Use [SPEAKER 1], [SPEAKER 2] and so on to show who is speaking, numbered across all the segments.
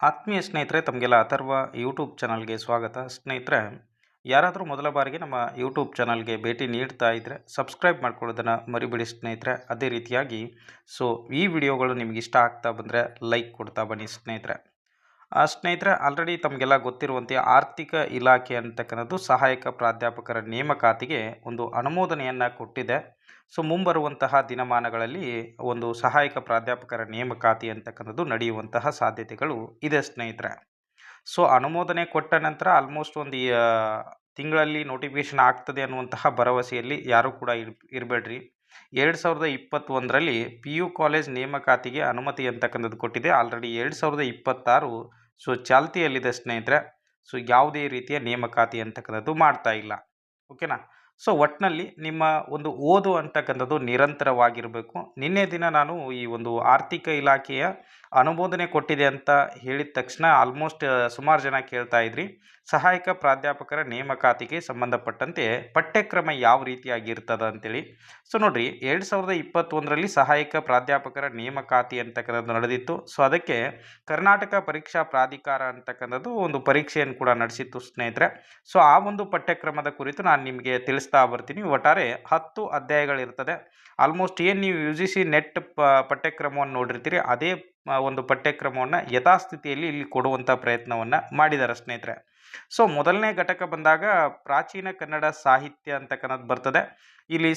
[SPEAKER 1] ಆತ್ಮೀಯ ಸ್ನೇಹಿತರೆ, ತಮಗೆಲ್ಲ ಅಥರ್ವ ಯೂಟ್ಯೂಬ್ ಚಾನಲ್ಗೆ ಸ್ವಾಗತ. ಸ್ನೇಹಿತರೆ, ಯಾರಾದರೂ ಮೊದಲ ಬಾರಿಗೆ ನಮ್ಮ ಯೂಟ್ಯೂಬ್ ಚಾನಲ್ಗೆ ಭೇಟಿ ನೀಡ್ತಾ ಇದ್ದರೆ ಸಬ್ಸ್ಕ್ರೈಬ್ ಮಾಡ್ಕೊಳ್ಳೋದನ್ನು ಮರಿಬೇಡಿ ಸ್ನೇಹಿತರೆ. ಅದೇ ರೀತಿಯಾಗಿ ಈ ವಿಡಿಯೋಗಳು ನಿಮಗೆ ಇಷ್ಟ ಆಗ್ತಾ ಬಂದರೆ ಲೈಕ್ ಕೊಡ್ತಾ ಬನ್ನಿ ಸ್ನೇಹಿತರೆ. ಸ್ನೇಹಿತರೆ, ಆಲ್ರೆಡಿ ತಮಗೆಲ್ಲ ಗೊತ್ತಿರುವಂತೆ ಆರ್ಥಿಕ ಇಲಾಖೆ ಅಂತಕ್ಕಂಥದ್ದು ಸಹಾಯಕ ಪ್ರಾಧ್ಯಾಪಕರ ನೇಮಕಾತಿಗೆ ಒಂದು ಅನುಮೋದನೆಯನ್ನು ಕೊಟ್ಟಿದೆ. ಮುಂಬರುವಂತಹ ದಿನಮಾನಗಳಲ್ಲಿ ಒಂದು ಸಹಾಯಕ ಪ್ರಾಧ್ಯಾಪಕರ ನೇಮಕಾತಿ ಅಂತಕ್ಕಂಥದ್ದು ನಡೆಯುವಂತಹ ಸಾಧ್ಯತೆಗಳು ಇದೆ ಸ್ನೇಹಿತರೆ. ಅನುಮೋದನೆ ಕೊಟ್ಟ ನಂತರ ಆಲ್ಮೋಸ್ಟ್ ಒಂದು ತಿಂಗಳಲ್ಲಿ ನೋಟಿಫಿಕೇಶನ್ ಆಗ್ತದೆ ಅನ್ನುವಂತಹ ಭರವಸೆಯಲ್ಲಿ ಯಾರೂ ಕೂಡ ಇರಬೇಡ್ರಿ. 2021ರಲ್ಲಿ PU ಕಾಲೇಜ್ ನೇಮಕಾತಿಗೆ ಅನುಮತಿ ಅಂತಕ್ಕಂಥದ್ದು ಕೊಟ್ಟಿದೆ. ಆಲ್ರೆಡಿ 2026 ಚಾಲ್ತಿಯಲ್ಲಿದೆ ಸ್ನೇಹಿತರೆ. ಯಾವುದೇ ರೀತಿಯ ನೇಮಕಾತಿ ಅಂತಕ್ಕಂಥದ್ದು ಮಾಡ್ತಾ ಇಲ್ಲ. ಓಕೆನಾ. ಒಟ್ಟಿನಲ್ಲಿ ನಿಮ್ಮ ಒಂದು ಓದು ಅಂತಕ್ಕಂಥದ್ದು ನಿರಂತರವಾಗಿರಬೇಕು. ನಿನ್ನೆ ದಿನ ನಾನು ಈ ಒಂದು ಆರ್ಥಿಕ ಇಲಾಖೆಯ ಅನುಮೋದನೆ ಕೊಟ್ಟಿದೆ ಅಂತ ಹೇಳಿದ ತಕ್ಷಣ ಆಲ್ಮೋಸ್ಟ್ ಸುಮಾರು ಜನ ಕೇಳ್ತಾ ಇದ್ರಿ, ಸಹಾಯಕ ಪ್ರಾಧ್ಯಾಪಕರ ನೇಮಕಾತಿಗೆ ಸಂಬಂಧಪಟ್ಟಂತೆ ಪಠ್ಯಕ್ರಮ ಯಾವ ರೀತಿಯಾಗಿರ್ತದೆ ಅಂತೇಳಿ. ನೋಡ್ರಿ, 2021ರಲ್ಲಿ ಸಹಾಯಕ ಪ್ರಾಧ್ಯಾಪಕರ ನೇಮಕಾತಿ ಅಂತಕ್ಕಂಥದ್ದು ನಡೆದಿತ್ತು. ಅದಕ್ಕೆ ಕರ್ನಾಟಕ ಪರೀಕ್ಷಾ ಪ್ರಾಧಿಕಾರ ಅಂತಕ್ಕಂಥದ್ದು ಒಂದು ಪರೀಕ್ಷೆಯನ್ನು ಕೂಡ ನಡೆಸಿತ್ತು ಸ್ನೇಹಿತರೆ. ಆ ಒಂದು ಪಠ್ಯಕ್ರಮದ ಕುರಿತು ನಾನು ನಿಮಗೆ ತಿಳಿಸ್ತಾ ಬರ್ತೀನಿ. ಒಟ್ಟಾರೆ 10 ಅಧ್ಯಾಯಗಳಿರ್ತದೆ. ಆಲ್ಮೋಸ್ಟ್ ಏನು ನೀವು UGC ನೆಟ್ ಪಠ್ಯಕ್ರಮವನ್ನು ನೋಡಿರ್ತೀರಿ, ಅದೇ ಒಂದು ಪಠ್ಯಕ್ರಮವನ್ನು ಯಥಾಸ್ಥಿತಿಯಲ್ಲಿ ಇಲ್ಲಿ ಕೊಡುವಂಥ ಪ್ರಯತ್ನವನ್ನು ಮಾಡಿದ್ದಾರೆ ಸ್ನೇಹಿತರೆ. ಮೊದಲನೇ ಘಟಕ ಬಂದಾಗ ಪ್ರಾಚೀನ ಕನ್ನಡ ಸಾಹಿತ್ಯ ಅಂತಕ್ಕಂಥದ್ದು ಬರ್ತದೆ. ಇಲ್ಲಿ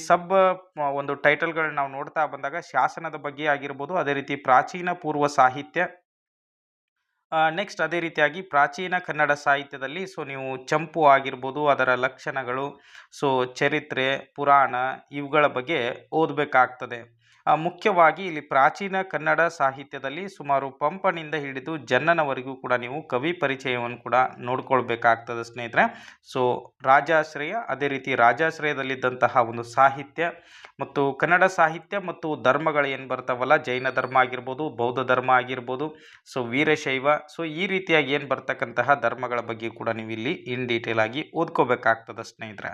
[SPEAKER 1] ಒಂದು ಟೈಟಲ್ಗಳನ್ನ ನಾವು ನೋಡ್ತಾ ಬಂದಾಗ ಶಾಸನದ ಬಗ್ಗೆ ಆಗಿರ್ಬೋದು, ಅದೇ ರೀತಿ ಪ್ರಾಚೀನ ಪೂರ್ವ ಸಾಹಿತ್ಯ, ನೆಕ್ಸ್ಟ್ ಅದೇ ರೀತಿಯಾಗಿ ಪ್ರಾಚೀನ ಕನ್ನಡ ಸಾಹಿತ್ಯದಲ್ಲಿ ನೀವು ಚಂಪು ಆಗಿರ್ಬೋದು, ಅದರ ಲಕ್ಷಣಗಳು, ಚರಿತ್ರೆ, ಪುರಾಣ ಇವುಗಳ ಬಗ್ಗೆ ಓದಬೇಕಾಗ್ತದೆ. ಮುಖ್ಯವಾಗಿ ಇಲ್ಲಿ ಪ್ರಾಚೀನ ಕನ್ನಡ ಸಾಹಿತ್ಯದಲ್ಲಿ ಸುಮಾರು ಪಂಪನಿಂದ ಹಿಡಿದು ಜನ್ನನವರೆಗೂ ಕೂಡ ನೀವು ಕವಿ ಪರಿಚಯವನ್ನು ಕೂಡ ನೋಡ್ಕೊಳ್ಬೇಕಾಗ್ತದೆ ಸ್ನೇಹಿತರೆ. ರಾಜಾಶ್ರಯ, ಅದೇ ರೀತಿ ರಾಜಾಶ್ರಯದಲ್ಲಿದ್ದಂತಹ ಒಂದು ಸಾಹಿತ್ಯ ಮತ್ತು ಕನ್ನಡ ಸಾಹಿತ್ಯ ಮತ್ತು ಧರ್ಮಗಳು ಏನು ಬರ್ತಾವಲ್ಲ, ಜೈನ ಧರ್ಮ ಆಗಿರ್ಬೋದು, ಬೌದ್ಧ ಧರ್ಮ ಆಗಿರ್ಬೋದು, ವೀರಶೈವ, ಈ ರೀತಿಯಾಗಿ ಏನು ಬರ್ತಕ್ಕಂತಹ ಧರ್ಮಗಳ ಬಗ್ಗೆ ಕೂಡ ನೀವು ಇಲ್ಲಿ ಇನ್ ಡೀಟೇಲ್ ಆಗಿ ಓದ್ಕೋಬೇಕಾಗ್ತದೆ ಸ್ನೇಹಿತರೆ.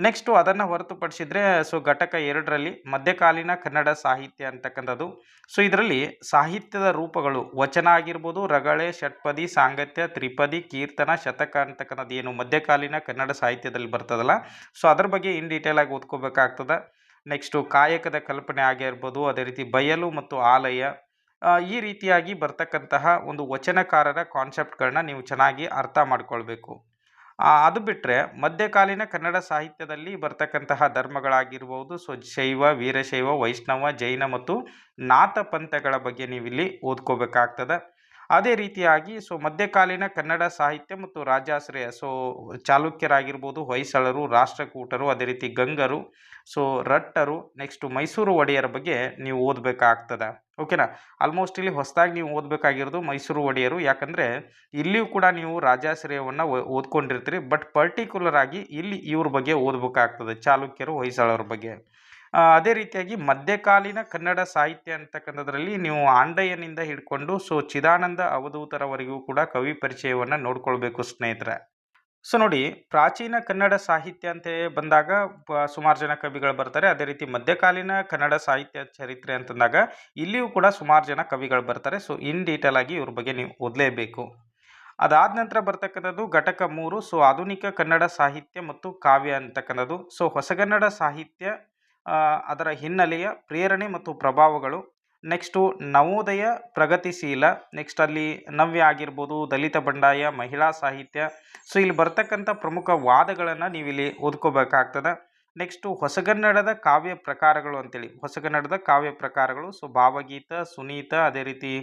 [SPEAKER 1] ನೆಕ್ಸ್ಟು ಅದನ್ನು ಹೊರತುಪಡಿಸಿದರೆ ಘಟಕ 2ರಲ್ಲಿ ಮಧ್ಯಕಾಲೀನ ಕನ್ನಡ ಸಾಹಿತ್ಯ ಅಂತಕ್ಕಂಥದ್ದು. ಇದರಲ್ಲಿ ಸಾಹಿತ್ಯದ ರೂಪಗಳು ವಚನ ಆಗಿರ್ಬೋದು, ರಗಳೆ, ಷಟ್ಪದಿ, ಸಾಂಗತ್ಯ, ತ್ರಿಪದಿ, ಕೀರ್ತನ, ಶತಕ ಅಂತಕ್ಕಂಥದ್ದು ಏನು ಮಧ್ಯಕಾಲೀನ ಕನ್ನಡ ಸಾಹಿತ್ಯದಲ್ಲಿ ಬರ್ತದಲ್ಲ, ಅದರ ಬಗ್ಗೆ ಇನ್ ಡೀಟೇಲ್ ಆಗಿ ಓದ್ಕೋಬೇಕಾಗ್ತದೆ. ನೆಕ್ಸ್ಟು ಕಾಯಕದ ಕಲ್ಪನೆ ಆಗಿರ್ಬೋದು, ಅದೇ ರೀತಿ ಬಯಲು ಮತ್ತು ಆಲಯ, ಈ ರೀತಿಯಾಗಿ ಬರ್ತಕ್ಕಂತಹ ಒಂದು ವಚನಕಾರರ ಕಾನ್ಸೆಪ್ಟ್ಗಳನ್ನ ನೀವು ಚೆನ್ನಾಗಿ ಅರ್ಥ ಮಾಡ್ಕೊಳ್ಬೇಕು. ಅದು ಬಿಟ್ಟರೆ ಮಧ್ಯಕಾಲೀನ ಕನ್ನಡ ಸಾಹಿತ್ಯದಲ್ಲಿ ಬರ್ತಕ್ಕಂತಹ ಧರ್ಮಗಳಾಗಿರ್ಬೋದು, ಶೈವ, ವೀರಶೈವ, ವೈಷ್ಣವ, ಜೈನ ಮತ್ತು ನಾಥ ಪಂಥಗಳ ಬಗ್ಗೆ ನೀವಿಲ್ಲಿ ಓದ್ಕೋಬೇಕಾಗ್ತದೆ. ಅದೇ ರೀತಿಯಾಗಿ ಮಧ್ಯಕಾಲೀನ ಕನ್ನಡ ಸಾಹಿತ್ಯ ಮತ್ತು ರಾಜಾಶ್ರಯ, ಚಾಲುಕ್ಯರಾಗಿರ್ಬೋದು, ಹೊಯ್ಸಳರು, ರಾಷ್ಟ್ರಕೂಟರು, ಅದೇ ರೀತಿ ಗಂಗರು, ರಟ್ಟರು, ನೆಕ್ಸ್ಟ್ ಮೈಸೂರು ಒಡೆಯರ ಬಗ್ಗೆ ನೀವು ಓದಬೇಕಾಗ್ತದೆ. ಓಕೆನಾ. ಆಲ್ಮೋಸ್ಟ್ ಇಲ್ಲಿ ಹೊಸದಾಗಿ ನೀವು ಓದಬೇಕಾಗಿರೋದು ಮೈಸೂರು ಒಡೆಯರು, ಯಾಕಂದರೆ ಇಲ್ಲಿಯೂ ಕೂಡ ನೀವು ರಾಜಾಶ್ರಯವನ್ನು ಓದ್ಕೊಂಡಿರ್ತೀರಿ, ಬಟ್ ಪರ್ಟಿಕ್ಯುಲರ್ ಆಗಿ ಇಲ್ಲಿ ಇವ್ರ ಬಗ್ಗೆ ಓದಬೇಕಾಗ್ತದೆ, ಚಾಲುಕ್ಯರು, ಹೊಯ್ಸಳರ ಬಗ್ಗೆ. ಅದೇ ರೀತಿಯಾಗಿ ಮಧ್ಯಕಾಲೀನ ಕನ್ನಡ ಸಾಹಿತ್ಯ ಅಂತಕ್ಕಂಥದ್ರಲ್ಲಿ ನೀವು ಆಂಡಯ್ಯನಿಂದ ಹಿಡ್ಕೊಂಡು ಚಿದಾನಂದ ಅವಧೂತರವರೆಗೂ ಕೂಡ ಕವಿ ಪರಿಚಯವನ್ನು ನೋಡ್ಕೊಳ್ಬೇಕು ಸ್ನೇಹಿತರೆ. ನೋಡಿ, ಪ್ರಾಚೀನ ಕನ್ನಡ ಸಾಹಿತ್ಯ ಅಂತ ಬಂದಾಗ ಸುಮಾರು ಜನ ಕವಿಗಳು ಬರ್ತಾರೆ. ಅದೇ ರೀತಿ ಮಧ್ಯಕಾಲೀನ ಕನ್ನಡ ಸಾಹಿತ್ಯ ಚರಿತ್ರೆ ಅಂತಂದಾಗ ಇಲ್ಲಿಯೂ ಕೂಡ ಸುಮಾರು ಜನ ಕವಿಗಳು ಬರ್ತಾರೆ. ಇನ್ ಡೀಟೇಲ್ ಆಗಿ ಇವ್ರ ಬಗ್ಗೆ ನೀವು ಓದಲೇಬೇಕು. ಅದಾದ ನಂತರ ಬರ್ತಕ್ಕಂಥದ್ದು ಘಟಕ 3, ಆಧುನಿಕ ಕನ್ನಡ ಸಾಹಿತ್ಯ ಮತ್ತು ಕಾವ್ಯ ಅಂತಕ್ಕಂಥದ್ದು. ಹೊಸಗನ್ನಡ ಸಾಹಿತ್ಯ, ಅದರ ಹಿನ್ನೆಲೆಯ ಪ್ರೇರಣೆ ಮತ್ತು ಪ್ರಭಾವಗಳು. ನೆಕ್ಸ್ಟು ನವೋದಯ, ಪ್ರಗತಿಶೀಲ, ನೆಕ್ಸ್ಟ್ ಅಲ್ಲಿ ನವ್ಯ ಆಗಿರ್ಬೋದು, ದಲಿತ ಬಂಡಾಯ, ಮಹಿಳಾ ಸಾಹಿತ್ಯ. ಇಲ್ಲಿ ಬರ್ತಕ್ಕಂಥ ಪ್ರಮುಖ ವಾದಗಳನ್ನು ನೀವಿಲ್ಲಿ ಓದ್ಕೋಬೇಕಾಗ್ತದೆ. ನೆಕ್ಸ್ಟು ಹೊಸಗನ್ನಡದ ಕಾವ್ಯ ಪ್ರಕಾರಗಳು ಅಂತೇಳಿ, ಹೊಸಗನ್ನಡದ ಕಾವ್ಯ ಪ್ರಕಾರಗಳು, ಭಾವಗೀತ, ಸುನೀತ, ಅದೇ ರೀತಿ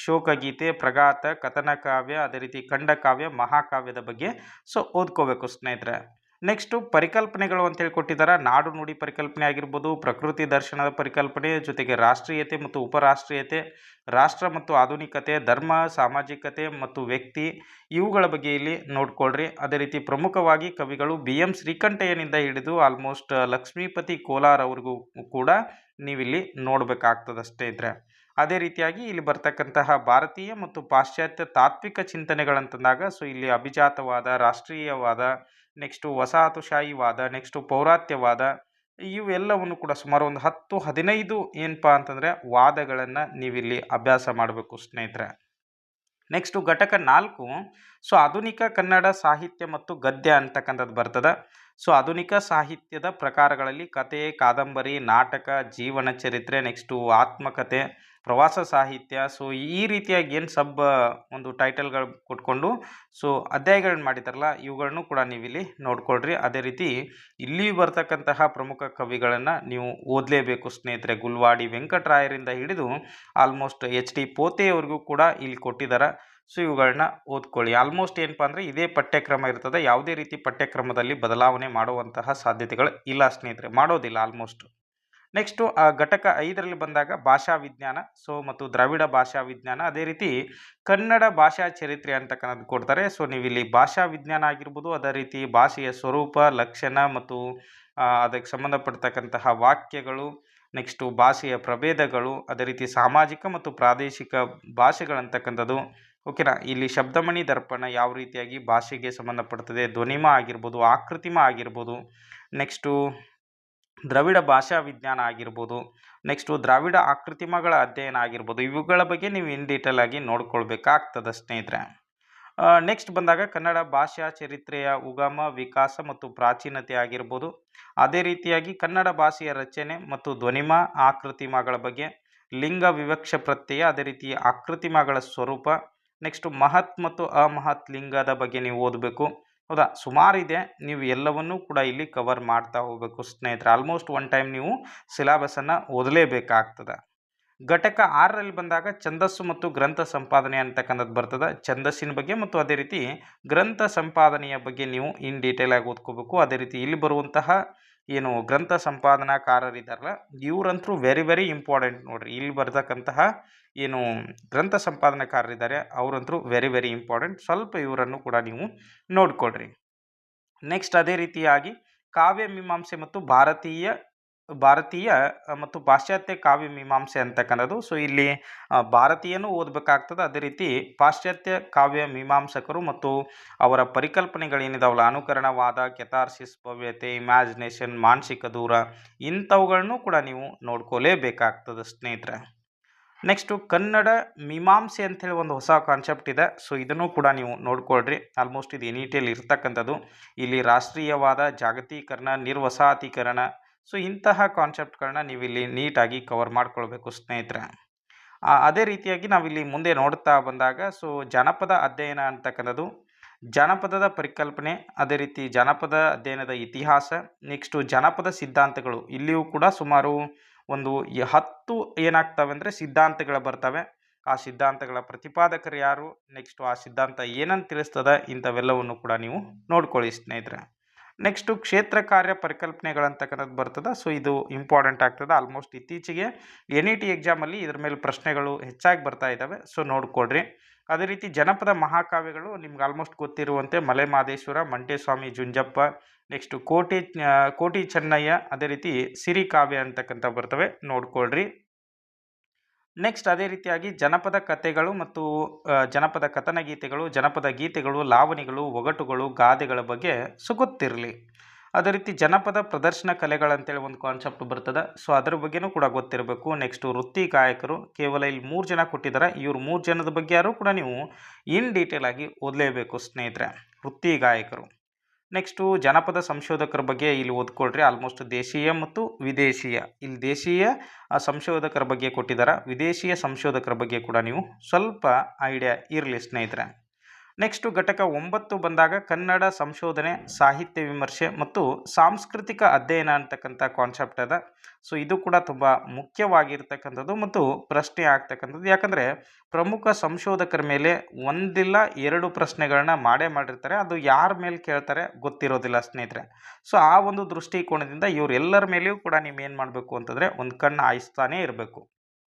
[SPEAKER 1] ಶೋಕಗೀತೆ, ಪ್ರಗಾತ, ಕಥನ ಕಾವ್ಯ, ಅದೇ ರೀತಿ ಖಂಡಕಾವ್ಯ, ಮಹಾಕಾವ್ಯದ ಬಗ್ಗೆ ಓದ್ಕೋಬೇಕು ಸ್ನೇಹಿತರೆ. ನೆಕ್ಸ್ಟು ಪರಿಕಲ್ಪನೆಗಳು ಅಂತೇಳಿ ಕೊಟ್ಟಿದ್ದಾರೆ. ನಾಡು ನುಡಿ ಪರಿಕಲ್ಪನೆ ಆಗಿರ್ಬೋದು, ಪ್ರಕೃತಿ ದರ್ಶನದ ಪರಿಕಲ್ಪನೆ, ಜೊತೆಗೆ ರಾಷ್ಟ್ರೀಯತೆ ಮತ್ತು ಉಪರಾಷ್ಟ್ರೀಯತೆ, ರಾಷ್ಟ್ರ ಮತ್ತು ಆಧುನಿಕತೆ, ಧರ್ಮ, ಸಾಮಾಜಿಕತೆ ಮತ್ತು ವ್ಯಕ್ತಿ, ಇವುಗಳ ಬಗ್ಗೆ ಇಲ್ಲಿ ನೋಡ್ಕೊಳ್ರಿ. ಅದೇ ರೀತಿ ಪ್ರಮುಖವಾಗಿ ಕವಿಗಳು BM ಶ್ರೀಕಂಠಯ್ಯನಿಂದ ಹಿಡಿದು ಆಲ್ಮೋಸ್ಟ್ ಲಕ್ಷ್ಮೀಪತಿ ಕೋಲಾರ್ ಅವ್ರಿಗೂ ಕೂಡ ನೀವಿಲ್ಲಿ ನೋಡಬೇಕಾಗ್ತದೆ ಸ್ನೇಹಿತರೆ. ಅದೇ ರೀತಿಯಾಗಿ ಇಲ್ಲಿ ಬರ್ತಕ್ಕಂತಹ ಭಾರತೀಯ ಮತ್ತು ಪಾಶ್ಚಾತ್ಯ ತಾತ್ವಿಕ ಚಿಂತನೆಗಳಂತಂದಾಗ ಇಲ್ಲಿ ಅಭಿಜಾತವಾದ, ರಾಷ್ಟ್ರೀಯವಾದ, ನೆಕ್ಸ್ಟು ವಸಾಹತುಶಾಹಿವಾದ, ನೆಕ್ಸ್ಟು ಪೌರಾತ್ಯವಾದ, ಇವೆಲ್ಲವನ್ನು ಕೂಡ ಸುಮಾರು ಒಂದು 10-15 ಏನಪ್ಪಾ ಅಂತಂದರೆ ವಾದಗಳನ್ನು ನೀವಿಲ್ಲಿ ಅಭ್ಯಾಸ ಮಾಡಬೇಕು ಸ್ನೇಹಿತರೆ. ನೆಕ್ಸ್ಟು ಘಟಕ 4 ಸೊ ಆಧುನಿಕ ಕನ್ನಡ ಸಾಹಿತ್ಯ ಮತ್ತು ಗದ್ಯ ಅಂತಕ್ಕಂಥದ್ದು ಬರ್ತದೆ. ಸೊ ಆಧುನಿಕ ಸಾಹಿತ್ಯದ ಪ್ರಕಾರಗಳಲ್ಲಿ ಕತೆ, ಕಾದಂಬರಿ, ನಾಟಕ, ಜೀವನ ಚರಿತ್ರೆ, ನೆಕ್ಸ್ಟು ಆತ್ಮಕಥೆ, ಪ್ರವಾಸ ಸಾಹಿತ್ಯ, ಸೊ ಈ ರೀತಿಯಾಗಿ ಏನು ಒಂದು ಟೈಟಲ್ಗಳು ಕೊಟ್ಕೊಂಡು ಸೊ ಅಧ್ಯಾಯಗಳನ್ನ ಮಾಡಿದಾರಲ್ಲ ಇವುಗಳನ್ನು ಕೂಡ ನೀವಿಲ್ಲಿ ನೋಡ್ಕೊಳ್ರಿ. ಅದೇ ರೀತಿ ಇಲ್ಲಿ ಬರ್ತಕ್ಕಂತಹ ಪ್ರಮುಖ ಕವಿಗಳನ್ನು ನೀವು ಓದಲೇಬೇಕು ಸ್ನೇಹಿತರೆ. ಗುಲ್ವಾಡಿ ವೆಂಕಟರಾಯರಿಂದ ಹಿಡಿದು ಆಲ್ಮೋಸ್ಟ್ HD ಪೋತೆಯವರೆಗೂ ಕೂಡ ಇಲ್ಲಿ ಕೊಟ್ಟಿದ್ದಾರೆ. ಸೊ ಇವುಗಳನ್ನ ಓದ್ಕೊಳ್ಳಿ. ಆಲ್ಮೋಸ್ಟ್ ಏನಪ್ಪ ಅಂದರೆ ಇದೇ ಪಠ್ಯಕ್ರಮ ಇರ್ತದೆ. ಯಾವುದೇ ರೀತಿ ಪಠ್ಯಕ್ರಮದಲ್ಲಿ ಬದಲಾವಣೆ ಮಾಡುವಂತಹ ಸಾಧ್ಯತೆಗಳು ಇಲ್ಲ ಸ್ನೇಹಿತರೆ, ಮಾಡೋದಿಲ್ಲ ಆಲ್ಮೋಸ್ಟ್. ನೆಕ್ಸ್ಟು ಘಟಕ 5ರಲ್ಲಿ ಬಂದಾಗ ಭಾಷಾ ವಿಜ್ಞಾನ ಮತ್ತು ದ್ರಾವಿಡ ಭಾಷಾ ವಿಜ್ಞಾನ, ಅದೇ ರೀತಿ ಕನ್ನಡ ಭಾಷಾ ಚರಿತ್ರೆ ಅಂತಕ್ಕಂಥದ್ದು ಕೊಡ್ತಾರೆ. ಸೊ ನೀವಿಲ್ಲಿ ಭಾಷಾ ವಿಜ್ಞಾನ ಆಗಿರ್ಬೋದು, ಅದೇ ರೀತಿ ಭಾಷೆಯ ಸ್ವರೂಪ, ಲಕ್ಷಣ ಮತ್ತು ಅದಕ್ಕೆ ಸಂಬಂಧಪಡ್ತಕ್ಕಂತಹ ವಾಕ್ಯಗಳು, ನೆಕ್ಸ್ಟು ಭಾಷೆಯ ಪ್ರಭೇದಗಳು, ಅದೇ ರೀತಿ ಸಾಮಾಜಿಕ ಮತ್ತು ಪ್ರಾದೇಶಿಕ ಭಾಷೆಗಳಂತಕ್ಕಂಥದ್ದು. ಓಕೆನಾ. ಇಲ್ಲಿ ಶಬ್ದಮಣಿ ದರ್ಪಣ ಯಾವ ರೀತಿಯಾಗಿ ಭಾಷೆಗೆ ಸಂಬಂಧಪಡ್ತದೆ, ಧ್ವನಿಮ ಆಗಿರ್ಬೋದು, ಆಕೃತಿಮ ಆಗಿರ್ಬೋದು, ನೆಕ್ಸ್ಟು ದ್ರಾವಿಡ ಭಾಷಾ ವಿಜ್ಞಾನ ಆಗಿರ್ಬೋದು, ನೆಕ್ಸ್ಟು ದ್ರಾವಿಡ ಆಕೃತಿಮಗಳ ಅಧ್ಯಯನ ಆಗಿರ್ಬೋದು, ಇವುಗಳ ಬಗ್ಗೆ ನೀವು ಇನ್ ಡೀಟೇಲ್ ಆಗಿ ನೋಡ್ಕೊಳ್ಬೇಕಾಗ್ತದೆ ಸ್ನೇಹಿತರೆ. ನೆಕ್ಸ್ಟ್ ಬಂದಾಗ ಕನ್ನಡ ಭಾಷಾ ಚರಿತ್ರೆಯ ಉಗಮ, ವಿಕಾಸ ಮತ್ತು ಪ್ರಾಚೀನತೆ ಆಗಿರ್ಬೋದು, ಅದೇ ರೀತಿಯಾಗಿ ಕನ್ನಡ ಭಾಷೆಯ ರಚನೆ ಮತ್ತು ಧ್ವನಿಮ, ಆಕೃತಿಮಗಳ ಬಗ್ಗೆ, ಲಿಂಗ ವಿವಕ್ಷ ಪ್ರತ್ಯಯ, ಅದೇ ರೀತಿ ಆಕೃತಿಮಗಳ ಸ್ವರೂಪ, ನೆಕ್ಸ್ಟು ಮಹತ್ ಮತ್ತು ಅಮಹತ್ ಲಿಂಗದ ಬಗ್ಗೆ ನೀವು ಓದಬೇಕು. ಹೌದಾ, ಸುಮಾರಿದೆ, ನೀವು ಎಲ್ಲವನ್ನೂ ಕೂಡ ಇಲ್ಲಿ ಕವರ್ ಮಾಡ್ತಾ ಹೋಗಬೇಕು ಸ್ನೇಹಿತರೆ. ಆಲ್ಮೋಸ್ಟ್ ಒನ್ ಟೈಮ್ ನೀವು ಸಿಲೆಬಸನ್ನು ಓದಲೇಬೇಕಾಗ್ತದೆ. ಘಟಕ 6ರಲ್ಲಿ ಬಂದಾಗ ಛಂದಸ್ಸು ಮತ್ತು ಗ್ರಂಥ ಸಂಪಾದನೆ ಅಂತಕ್ಕಂಥದ್ದು ಬರ್ತದೆ. ಛಂದಸ್ಸಿನ ಬಗ್ಗೆ ಮತ್ತು ಅದೇ ರೀತಿ ಗ್ರಂಥ ಸಂಪಾದನೆಯ ಬಗ್ಗೆ ನೀವು ಇನ್ ಡೀಟೇಲ್ ಆಗಿ ಓದ್ಕೋಬೇಕು. ಅದೇ ರೀತಿ ಇಲ್ಲಿ ಬರುವಂತಹ ಏನು ಗ್ರಂಥ ಸಂಪಾದನಾಕಾರರಿದ್ದಾರಲ್ಲ ಇವರಂತರೂ ವೆರಿ ವೆರಿ ಇಂಪಾರ್ಟೆಂಟ್ ನೋಡ್ರಿ. ಇಲ್ಲಿ ಬರ್ತಕ್ಕಂತಹ ಏನು ಗ್ರಂಥ ಸಂಪಾದನಾಕಾರರಿದ್ದಾರೆ ಅವರಂತರೂ ವೆರಿ ವೆರಿ ಇಂಪಾರ್ಟೆಂಟ್. ಸ್ವಲ್ಪ ಇವರನ್ನು ಕೂಡ ನೀವು ನೋಡ್ಕೊಳ್ರಿ. ನೆಕ್ಸ್ಟ್ ಅದೇ ರೀತಿಯಾಗಿ ಕಾವ್ಯ ಮೀಮಾಂಸೆ ಮತ್ತು ಭಾರತೀಯ ಮತ್ತು ಪಾಶ್ಚಾತ್ಯ ಕಾವ್ಯ ಮೀಮಾಂಸೆ ಅಂತಕ್ಕಂಥದ್ದು. ಸೊ ಇಲ್ಲಿ ಭಾರತೀಯನೂ ಓದಬೇಕಾಗ್ತದೆ, ಅದೇ ರೀತಿ ಪಾಶ್ಚಾತ್ಯ ಕಾವ್ಯ ಮೀಮಾಂಸಕರು ಮತ್ತು ಅವರ ಪರಿಕಲ್ಪನೆಗಳೇನಿದಾವಲ್ಲ, ಅನುಕರಣವಾದ, ಕೆಥಾರ್ಸಿಸ್, ಭವ್ಯತೆ, ಇಮ್ಯಾಜಿನೇಷನ್, ಮಾನಸಿಕ ದೂರ, ಇಂಥವುಗಳನ್ನು ಕೂಡ ನೀವು ನೋಡ್ಕೋಲೇಬೇಕಾಗ್ತದೆ ಸ್ನೇಹಿತರೆ. ನೆಕ್ಸ್ಟು ಕನ್ನಡ ಮೀಮಾಂಸೆ ಅಂಥೇಳಿ ಒಂದು ಹೊಸ ಕಾನ್ಸೆಪ್ಟ್ ಇದೆ. ಸೊ ಇದನ್ನು ಕೂಡ ನೀವು ನೋಡ್ಕೊಳ್ರಿ. ಆಲ್ಮೋಸ್ಟ್ ಇದು NET ಇರ್ತಕ್ಕಂಥದ್ದು. ಇಲ್ಲಿ ರಾಷ್ಟ್ರೀಯವಾದ, ಜಾಗತೀಕರಣ, ನಿರ್ವಸಾತೀಕರಣ, ಸೊ ಇಂತಹ ಕಾನ್ಸೆಪ್ಟ್ಗಳನ್ನ ನೀವು ಇಲ್ಲಿ ನೀಟಾಗಿ ಕವರ್ ಮಾಡ್ಕೊಳ್ಬೇಕು ಸ್ನೇಹಿತರೆ. ಅದೇ ರೀತಿಯಾಗಿ ನಾವಿಲ್ಲಿ ಮುಂದೆ ನೋಡ್ತಾ ಬಂದಾಗ ಸೊ ಜಾನಪದ ಅಧ್ಯಯನ ಅಂತಕ್ಕಂಥದ್ದು, ಜಾನಪದದ ಪರಿಕಲ್ಪನೆ, ಅದೇ ರೀತಿ ಜಾನಪದ ಅಧ್ಯಯನದ ಇತಿಹಾಸ, ನೆಕ್ಸ್ಟು ಜಾನಪದ ಸಿದ್ಧಾಂತಗಳು. ಇಲ್ಲಿಯೂ ಕೂಡ ಸುಮಾರು ಒಂದು 10 ಏನಾಗ್ತವೆ ಅಂದರೆ ಸಿದ್ಧಾಂತಗಳು ಬರ್ತವೆ. ಆ ಸಿದ್ಧಾಂತಗಳ ಪ್ರತಿಪಾದಕರು ಯಾರು, ನೆಕ್ಸ್ಟು ಆ ಸಿದ್ಧಾಂತ ಏನಂತ ತಿಳಿಸ್ತದೆ, ಇಂಥವೆಲ್ಲವನ್ನು ಕೂಡ ನೀವು ನೋಡ್ಕೊಳ್ಳಿ ಸ್ನೇಹಿತರೆ. ನೆಕ್ಸ್ಟು ಕ್ಷೇತ್ರ ಕಾರ್ಯ ಪರಿಕಲ್ಪನೆಗಳಂತಕ್ಕಂಥದ್ದು ಬರ್ತದೆ. ಸೊ ಇದು ಇಂಪಾರ್ಟೆಂಟ್ ಆಗ್ತದೆ. ಆಲ್ಮೋಸ್ಟ್ ಇತ್ತೀಚೆಗೆ NET ಎಕ್ಸಾಮಲ್ಲಿ ಇದ್ರ ಮೇಲೆ ಪ್ರಶ್ನೆಗಳು ಹೆಚ್ಚಾಗಿ ಬರ್ತಾ ಇದ್ದಾವೆ. ಸೊ ನೋಡ್ಕೊಳ್ರಿ. ಅದೇ ರೀತಿ ಜನಪದ ಮಹಾಕಾವ್ಯಗಳು ನಿಮ್ಗೆ ಆಲ್ಮೋಸ್ಟ್ ಗೊತ್ತಿರುವಂತೆ ಮಲೆ ಮಹದೇಶ್ವರ, ಮಂಟೇಸ್ವಾಮಿ ಜುಂಜಪ್ಪ, ನೆಕ್ಸ್ಟು ಕೋಟಿ ಚೆನ್ನಯ್ಯ, ಅದೇ ರೀತಿ ಸಿರಿಕಾವ್ಯ ಅಂತಕ್ಕಂಥ ಬರ್ತವೆ, ನೋಡ್ಕೊಳ್ರಿ. ನೆಕ್ಸ್ಟ್ ಅದೇ ರೀತಿಯಾಗಿ ಜನಪದ ಕಥೆಗಳು ಮತ್ತು ಜನಪದ ಕಥನ ಗೀತೆಗಳು, ಜನಪದ ಗೀತೆಗಳು, ಲಾವಣಿಗಳು, ಒಗಟುಗಳು, ಗಾದೆಗಳ ಬಗ್ಗೆ ಗೊತ್ತಿರಲಿ. ಅದೇ ರೀತಿ ಜನಪದ ಪ್ರದರ್ಶನ ಕಲೆಗಳಂತೇಳಿ ಒಂದು ಕಾನ್ಸೆಪ್ಟ್ ಬರ್ತದೆ. ಸೊ ಅದರ ಬಗ್ಗೆನೂ ಕೂಡ ಗೊತ್ತಿರಬೇಕು. ನೆಕ್ಸ್ಟು ವೃತ್ತಿ ಗಾಯಕರು, ಕೇವಲ ಇಲ್ಲಿ 3 ಜನ ಕೊಟ್ಟಿದ್ದಾರೆ. ಇವರು 3 ಜನದ ಬಗ್ಗೆ ಯಾರು ಕೂಡ ನೀವು ಇನ್ ಡೀಟೇಲ್ ಆಗಿ ಓದಲೇಬೇಕು ಸ್ನೇಹಿತರೆ, ವೃತ್ತಿ ಗಾಯಕರು. ನೆಕ್ಸ್ಟು ಜನಪದ ಸಂಶೋಧಕರ ಬಗ್ಗೆ ಇಲ್ಲಿ ಓದ್ಕೊಳ್ರಿ. ಆಲ್ಮೋಸ್ಟ್ ದೇಶೀಯ ಮತ್ತು ವಿದೇಶೀಯ, ಇಲ್ಲಿ ದೇಶೀಯ ಸಂಶೋಧಕರ ಬಗ್ಗೆ ಕೊಟ್ಟಿದ್ದಾರೆ, ವಿದೇಶೀಯ ಸಂಶೋಧಕರ ಬಗ್ಗೆ ಕೂಡ ನೀವು ಸ್ವಲ್ಪ ಐಡಿಯಾ ಇರಲಿ ಸ್ನೇಹಿತರೆ. ನೆಕ್ಸ್ಟು ಘಟಕ 9 ಬಂದಾಗ ಕನ್ನಡ ಸಂಶೋಧನೆ, ಸಾಹಿತ್ಯ ವಿಮರ್ಶೆ ಮತ್ತು ಸಾಂಸ್ಕೃತಿಕ ಅಧ್ಯಯನ ಅಂತಕ್ಕಂಥ ಕಾನ್ಸೆಪ್ಟ್ ಅದ. ಸೊ ಇದು ಕೂಡ ತುಂಬ ಮುಖ್ಯವಾಗಿರ್ತಕ್ಕಂಥದ್ದು ಮತ್ತು ಪ್ರಶ್ನೆ ಆಗ್ತಕ್ಕಂಥದ್ದು. ಯಾಕಂದರೆ ಪ್ರಮುಖ ಸಂಶೋಧಕರ ಮೇಲೆ 1 ಇಲ್ಲ 2 ಪ್ರಶ್ನೆಗಳನ್ನ ಮಾಡಿರ್ತಾರೆ. ಅದು ಯಾರ ಮೇಲೆ ಕೇಳ್ತಾರೆ ಗೊತ್ತಿರೋದಿಲ್ಲ ಸ್ನೇಹಿತರೆ. ಸೊ ಆ ಒಂದು ದೃಷ್ಟಿಕೋನದಿಂದ ಇವರೆಲ್ಲರ ಮೇಲೆಯೂ ಕೂಡ ನೀವು ಏನು ಮಾಡಬೇಕು ಅಂತಂದರೆ ಒಂದು ಕಣ್ಣು ಹಾಯಿಸ್ತಾನೇ ಇರಬೇಕು.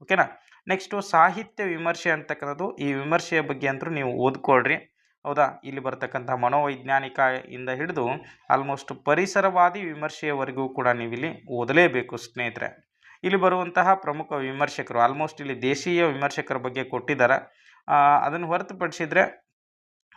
[SPEAKER 1] ಓಕೆನಾ. ನೆಕ್ಸ್ಟು ಸಾಹಿತ್ಯ ವಿಮರ್ಶೆ ಅಂತಕ್ಕಂಥದ್ದು, ಈ ವಿಮರ್ಶೆಯ ಬಗ್ಗೆ ಅಂತೂ ನೀವು ಓದ್ಕೊಳ್ರಿ. ಹೌದಾ, ಇಲ್ಲಿ ಬರ್ತಕ್ಕಂಥ ಮನೋವೈಜ್ಞಾನಿಕ ಇಂದ ಹಿಡಿದು ಆಲ್ಮೋಸ್ಟ್ ಪರಿಸರವಾದಿ ವಿಮರ್ಶೆಯವರೆಗೂ ಕೂಡ ನೀವಿಲ್ಲಿ ಓದಲೇಬೇಕು ಸ್ನೇಹಿತರೆ. ಇಲ್ಲಿ ಬರುವಂತಹ ಪ್ರಮುಖ ವಿಮರ್ಶಕರು ಆಲ್ಮೋಸ್ಟ್ ಇಲ್ಲಿ ದೇಶೀಯ ವಿಮರ್ಶಕರ ಬಗ್ಗೆ ಕೊಟ್ಟಿದ್ದಾರೆ. ಅದನ್ನು ಹೊರತುಪಡಿಸಿದರೆ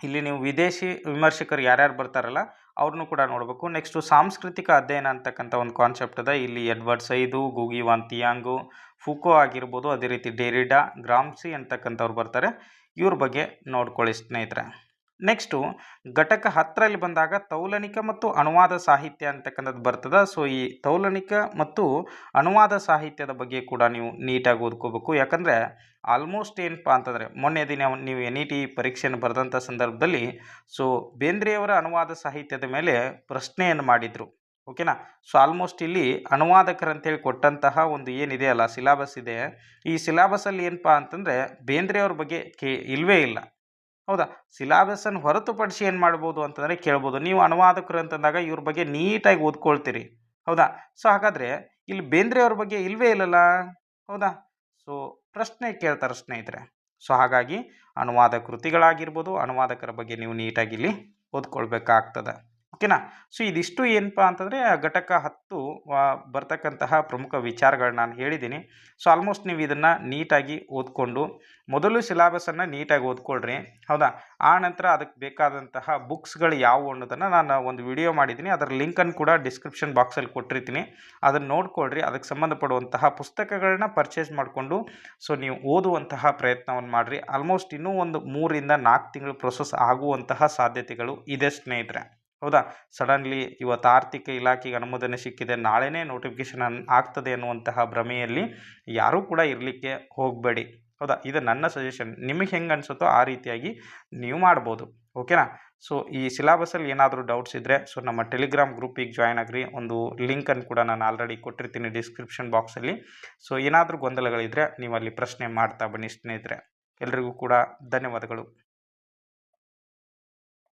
[SPEAKER 1] ಇಲ್ಲಿ ನೀವು ವಿದೇಶಿ ವಿಮರ್ಶಕರು ಯಾರ್ಯಾರು ಬರ್ತಾರಲ್ಲ ಅವ್ರನ್ನೂ ಕೂಡ ನೋಡಬೇಕು. ನೆಕ್ಸ್ಟು ಸಾಂಸ್ಕೃತಿಕ ಅಧ್ಯಯನ ಅಂತಕ್ಕಂಥ ಒಂದು ಕಾನ್ಸೆಪ್ಟ್ ಅದ. ಇಲ್ಲಿ ಎಡ್ವರ್ಡ್ ಸೈದು, ಗೂಗಿ ವಾನ್ ತಿಯಾಂಗು, ಫುಕೋ ಆಗಿರ್ಬೋದು, ಅದೇ ರೀತಿ ಡೆರಿಡಾ, ಗ್ರಾಮ್ಸಿ ಅಂತಕ್ಕಂಥವ್ರು ಬರ್ತಾರೆ. ಇವ್ರ ಬಗ್ಗೆ ನೋಡ್ಕೊಳ್ಳಿ ಸ್ನೇಹಿತರೆ. ನೆಕ್ಸ್ಟು ಘಟಕ 10ರಲ್ಲಿ ಬಂದಾಗ ತೌಲನಿಕ ಮತ್ತು ಅನುವಾದ ಸಾಹಿತ್ಯ ಅಂತಕ್ಕಂಥದ್ದು ಬರ್ತದೆ. ಸೊ ಈ ತೌಲನಿಕ ಮತ್ತು ಅನುವಾದ ಸಾಹಿತ್ಯದ ಬಗ್ಗೆ ಕೂಡ ನೀವು ನೀಟಾಗಿ ಓದ್ಕೋಬೇಕು. ಯಾಕಂದರೆ ಆಲ್ಮೋಸ್ಟ್ ಏನಪ್ಪ ಅಂತಂದರೆ ಮೊನ್ನೆ ದಿನ ನೀವು NET ಪರೀಕ್ಷೆಯನ್ನು ಬರೆದಂಥ ಸಂದರ್ಭದಲ್ಲಿ ಸೊ ಬೇಂದ್ರೆಯವರ ಅನುವಾದ ಸಾಹಿತ್ಯದ ಮೇಲೆ ಪ್ರಶ್ನೆಯನ್ನು ಮಾಡಿದರು. ಓಕೆನಾ. ಸೊ ಆಲ್ಮೋಸ್ಟ್ ಇಲ್ಲಿ ಅನುವಾದಕರಂತೇಳಿ ಕೊಟ್ಟಂತಹ ಒಂದು ಏನಿದೆಯಲ್ಲ ಸಿಲಾಬಸ್ ಇದೆ, ಈ ಸಿಲಾಬಸಲ್ಲಿ ಏನಪ್ಪ ಅಂತಂದರೆ ಬೇಂದ್ರೆಯವ್ರ ಬಗ್ಗೆ ಇಲ್ಲವೇ ಇಲ್ಲ. ಹೌದಾ. ಸಿಲಾಬಸನ್ನು ಹೊರತುಪಡಿಸಿ ಏನು ಮಾಡ್ಬೋದು ಅಂತಂದರೆ ಕೇಳ್ಬೋದು. ನೀವು ಅನುವಾದಕರು ಅಂತಂದಾಗ ಇವ್ರ ಬಗ್ಗೆ ನೀಟಾಗಿ ಓದ್ಕೊಳ್ತೀರಿ. ಹೌದಾ. ಸೊ ಹಾಗಾದರೆ ಇಲ್ಲಿ ಬೇಂದ್ರೆಯವ್ರ ಬಗ್ಗೆ ಇಲ್ಲವೇ ಇಲ್ಲಲ್ಲ. ಹೌದಾ. ಸೊ ಪ್ರಶ್ನೆ ಕೇಳ್ತಾರೆ ಸ್ನೇಹಿತರೆ. ಸೊ ಹಾಗಾಗಿ ಅನುವಾದ ಕೃತಿಗಳಾಗಿರ್ಬೋದು, ಅನುವಾದಕರ ಬಗ್ಗೆ ನೀವು ನೀಟಾಗಿ ಇಲ್ಲಿ ಓದ್ಕೊಳ್ಬೇಕಾಗ್ತದೆ. ಓಕೆನಾ. ಸೊ ಇದಿಷ್ಟು ಏನಪ್ಪ ಅಂತಂದರೆ ಘಟಕ 10 ಬರ್ತಕ್ಕಂತಹ ಪ್ರಮುಖ ವಿಚಾರಗಳನ್ನ ನಾನು ಹೇಳಿದ್ದೀನಿ. ಸೊ ಆಲ್ಮೋಸ್ಟ್ ನೀವು ಇದನ್ನು ನೀಟಾಗಿ ಓದ್ಕೊಂಡು ಮೊದಲು ಸಿಲಾಬಸನ್ನು ನೀಟಾಗಿ ಓದ್ಕೊಳ್ರಿ. ಹೌದಾ. ಆ ನಂತರ ಅದಕ್ಕೆ ಬೇಕಾದಂತಹ ಬುಕ್ಸ್ಗಳು ಯಾವುವು ಅನ್ನೋದನ್ನು ನಾನು ಒಂದು ವಿಡಿಯೋ ಮಾಡಿದ್ದೀನಿ. ಅದರ ಲಿಂಕನ್ನು ಕೂಡ ಡಿಸ್ಕ್ರಿಪ್ಷನ್ ಬಾಕ್ಸಲ್ಲಿ ಕೊಟ್ಟಿರ್ತೀನಿ. ಅದನ್ನು ನೋಡ್ಕೊಳ್ರಿ. ಅದಕ್ಕೆ ಸಂಬಂಧಪಡುವಂತಹ ಪುಸ್ತಕಗಳನ್ನ ಪರ್ಚೇಸ್ ಮಾಡಿಕೊಂಡು ಸೊ ನೀವು ಓದುವಂತಹ ಪ್ರಯತ್ನವನ್ನು ಮಾಡಿರಿ. ಆಲ್ಮೋಸ್ಟ್ ಇನ್ನೂ ಒಂದು 3 ರಿಂದ 4 ತಿಂಗಳು ಪ್ರೊಸೆಸ್ ಆಗುವಂತಹ ಸಾಧ್ಯತೆಗಳು ಇದೆ ಸ್ನೇಹಿತರೆ. ಹೌದಾ. ಸಡನ್ಲಿ ಇವತ್ತು ಆರ್ಥಿಕ ಇಲಾಖೆಗೆ ಅನುಮೋದನೆ ಸಿಕ್ಕಿದೆ, ನಾಳೆನೇ ನೋಟಿಫಿಕೇಶನ್ ಆಗ್ತದೆ ಅನ್ನುವಂತಹ ಭ್ರಮೆಯಲ್ಲಿ ಯಾರೂ ಕೂಡ ಇರಲಿಕ್ಕೆ ಹೋಗಬೇಡಿ. ಹೌದಾ. ಇದು ನನ್ನ ಸಜೆಷನ್. ನಿಮಗೆ ಹೆಂಗೆ ಅನಿಸುತ್ತೋ ಆ ರೀತಿಯಾಗಿ ನೀವು ಮಾಡ್ಬೋದು. ಓಕೆನಾ. ಸೊ ಈ ಸಿಲಾಬಸಲ್ಲಿ ಏನಾದರೂ ಡೌಟ್ಸ್ ಇದ್ದರೆ ಸೊ ನಮ್ಮ ಟೆಲಿಗ್ರಾಮ್ ಗ್ರೂಪಿಗೆ ಜಾಯ್ನ್ ಆಗಿರಿ. ಒಂದು ಲಿಂಕನ್ನು ಕೂಡ ನಾನು ಆಲ್ರೆಡಿ ಕೊಟ್ಟಿರ್ತೀನಿ ಡಿಸ್ಕ್ರಿಪ್ಷನ್ ಬಾಕ್ಸಲ್ಲಿ. ಸೊ ಏನಾದರೂ ಗೊಂದಲಗಳಿದ್ದರೆ ನೀವು ಅಲ್ಲಿ ಪ್ರಶ್ನೆ ಮಾಡ್ತಾ ಬನ್ನಿ ಸ್ನೇಹಿತರೆ. ಎಲ್ರಿಗೂ ಕೂಡ ಧನ್ಯವಾದಗಳು.